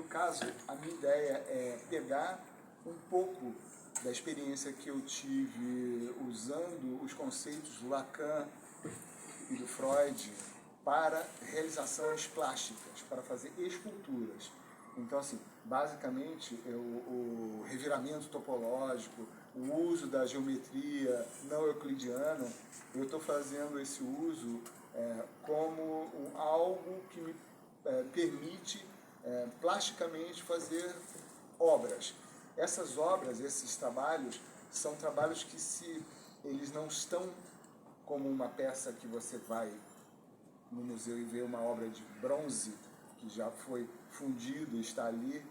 caso, a minha ideia é pegar um pouco da experiência que eu tive usando os conceitos do Lacan e do Freud para realizações plásticas, para fazer esculturas. Então, assim, basicamente, o reviramento topológico, o uso da geometria não euclidiana, eu estou fazendo esse uso como algo que me permite plasticamente fazer obras. Essas obras, esses trabalhos, são trabalhos que, se eles não estão como uma peça que você vai no museu e vê uma obra de bronze que já foi fundido e está ali,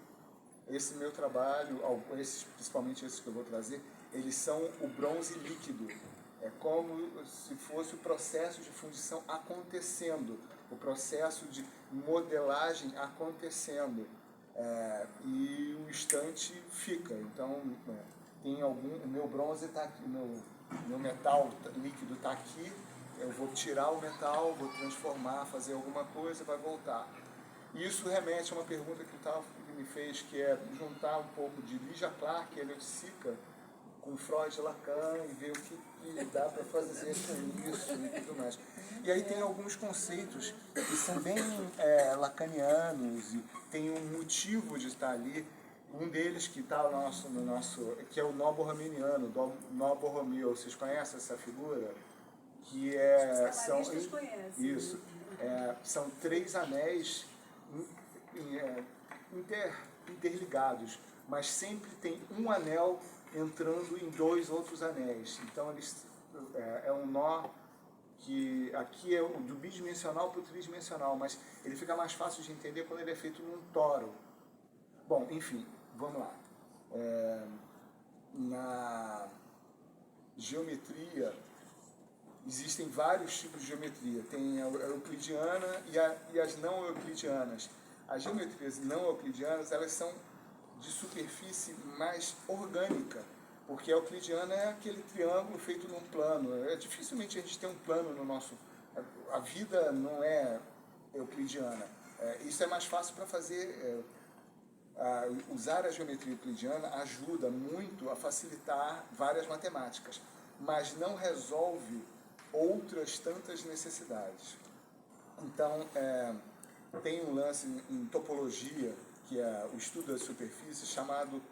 esse meu trabalho, principalmente esses que eu vou trazer, eles são o bronze líquido. É como se fosse o processo de fundição acontecendo, o processo de modelagem acontecendo. E o instante fica. Então, o meu bronze está aqui, o meu metal líquido está aqui, eu vou tirar o metal, vou transformar, fazer alguma coisa, vai voltar. E isso remete a uma pergunta que me fez, que é juntar um pouco de Lygia Clark, Eleusica, com Freud e Lacan, e ver o que dá para fazer com isso e tudo mais. E aí tem alguns conceitos que são bem lacanianos, e tem um motivo de estar ali. Um deles que está no nosso, que é o nó borromeaniano, o nó Borromeo. Vocês conhecem essa figura? Que são 3 anéis interligados, mas sempre tem um anel entrando em 2 outros anéis. Então é um nó que aqui é do bidimensional para o tridimensional, mas ele fica mais fácil de entender quando ele é feito num toro. Bom, enfim, vamos lá. Na geometria existem vários tipos de geometria. Tem a euclidiana e as não euclidianas. As geometrias não euclidianas, elas são de superfície mais orgânica, porque a euclidiana é aquele triângulo feito num plano. Dificilmente a gente tem um plano no nosso... A vida não é euclidiana. Isso é mais fácil para fazer... usar a geometria euclidiana ajuda muito a facilitar várias matemáticas, mas não resolve outras tantas necessidades. Então, tem um lance em topologia, que é o estudo da superfície, chamado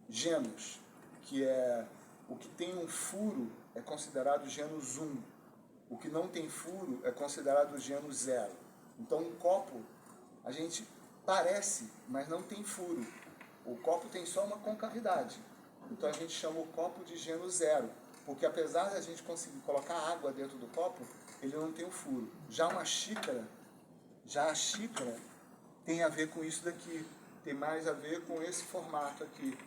genus, que é o que tem um furo é considerado genus 1, o que não tem furo é considerado genus 0. Então, um copo, a gente parece, mas não tem furo. O copo tem só uma concavidade. Então, a gente chama o copo de genus 0, porque apesar de a gente conseguir colocar água dentro do copo, ele não tem o furo. Já a xícara tem a ver com isso daqui, tem mais a ver com esse formato aqui.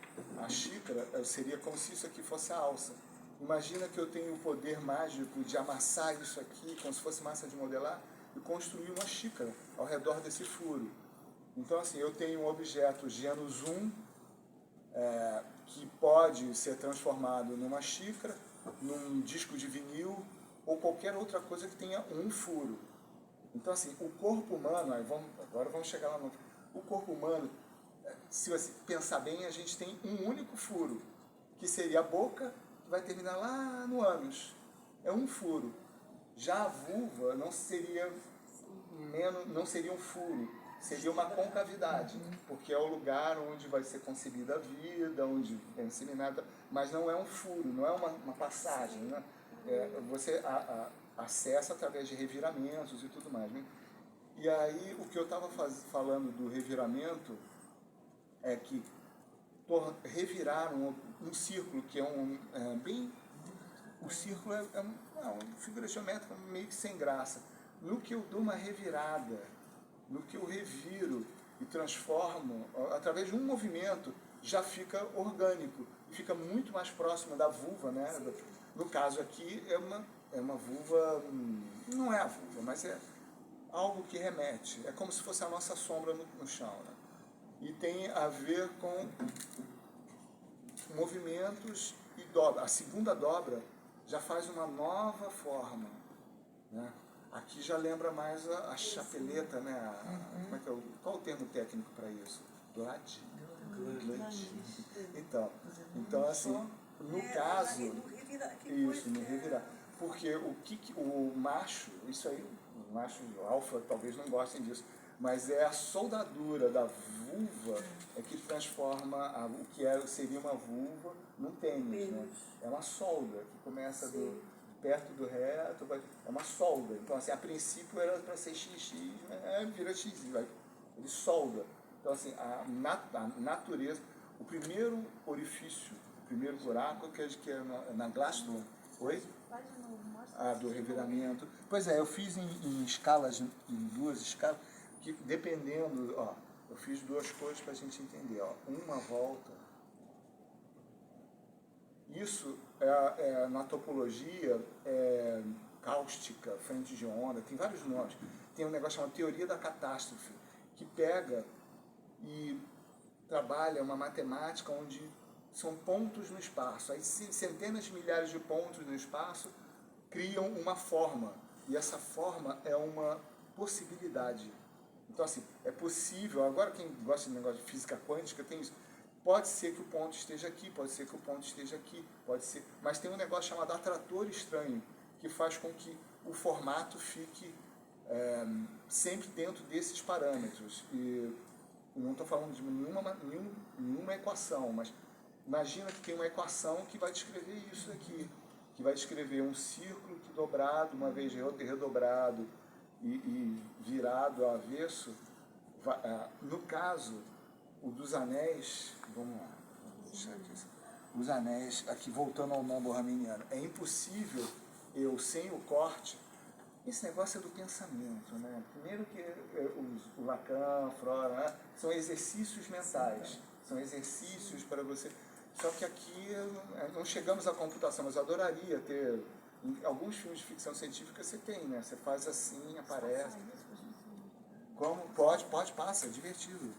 A xícara seria como se isso aqui fosse a alça. Imagina que eu tenho o poder mágico de amassar isso aqui, como se fosse massa de modelar, e construir uma xícara ao redor desse furo. Então, assim, eu tenho um objeto genus 1, que pode ser transformado numa xícara, num disco de vinil, ou qualquer outra coisa que tenha um furo. Então, assim, o corpo humano, agora vamos chegar lá no... O corpo humano, se você pensar bem, a gente tem um único furo, que seria a boca, que vai terminar lá no ânus. É um furo. Já a vulva não seria um furo, seria uma concavidade, porque é o lugar onde vai ser concebida a vida, onde é inseminada, mas não é um furo, não é uma passagem, né? Você acessa através de reviramentos e tudo mais, né? E aí, o que eu estava falando do reviramento é que revirar um círculo, que é bem... O círculo é uma figura geométrica meio que sem graça. No que eu dou uma revirada, no que eu reviro e transformo, através de um movimento, já fica orgânico, fica muito mais próximo da vulva, né? No caso aqui, é uma vulva, não é a vulva, mas é algo que remete, é como se fosse a nossa sombra no chão, né? E tem a ver com movimentos e dobra. A segunda dobra já faz uma nova forma, né? Aqui já lembra mais a chapeleta, né? Qual é o termo técnico para isso? Glad. Então assim, no caso, isso, no revirar. Porque o macho, isso aí, o macho alfa talvez não gostem disso, mas é a soldadura da vulva que transforma o que seria uma vulva num pênis, né? É uma solda que começa perto do reto, é uma solda. Então assim, a princípio era para ser XX, vira X, ele solda. Então assim, a natureza, o primeiro orifício, o primeiro buraco que é na glástula, oi? Do reviramento. Pois é, eu fiz em escalas, em 2 escalas, que dependendo, eu fiz 2 coisas para a gente entender, uma volta. Isso na topologia cáustica, frente de onda, tem vários nomes. Tem um negócio chamado teoria da catástrofe, que pega e trabalha uma matemática onde são pontos no espaço. Aí centenas de milhares de pontos no espaço criam uma forma, e essa forma é uma possibilidade. Então, assim, é possível, agora quem gosta de negócio de física quântica tem isso, pode ser que o ponto esteja aqui, pode ser que o ponto esteja aqui, pode ser, mas tem um negócio chamado atrator estranho, que faz com que o formato fique sempre dentro desses parâmetros. E não estou falando de nenhuma equação, mas imagina que tem uma equação que vai descrever isso aqui, que vai descrever um círculo que dobrado, uma vez redobrado e virado ao avesso. No caso, o dos anéis, vamos lá, deixar aqui, os anéis, aqui voltando ao mambo raminiano, é impossível eu, sem o corte, esse negócio é do pensamento, né? Primeiro que o Lacan, Freud, né? São exercícios mentais, são exercícios para você. Só que aqui não chegamos à computação, mas eu adoraria ter. Em alguns filmes de ficção científica você tem, né? Você faz assim, aparece. Como? Pode, passa, é divertido.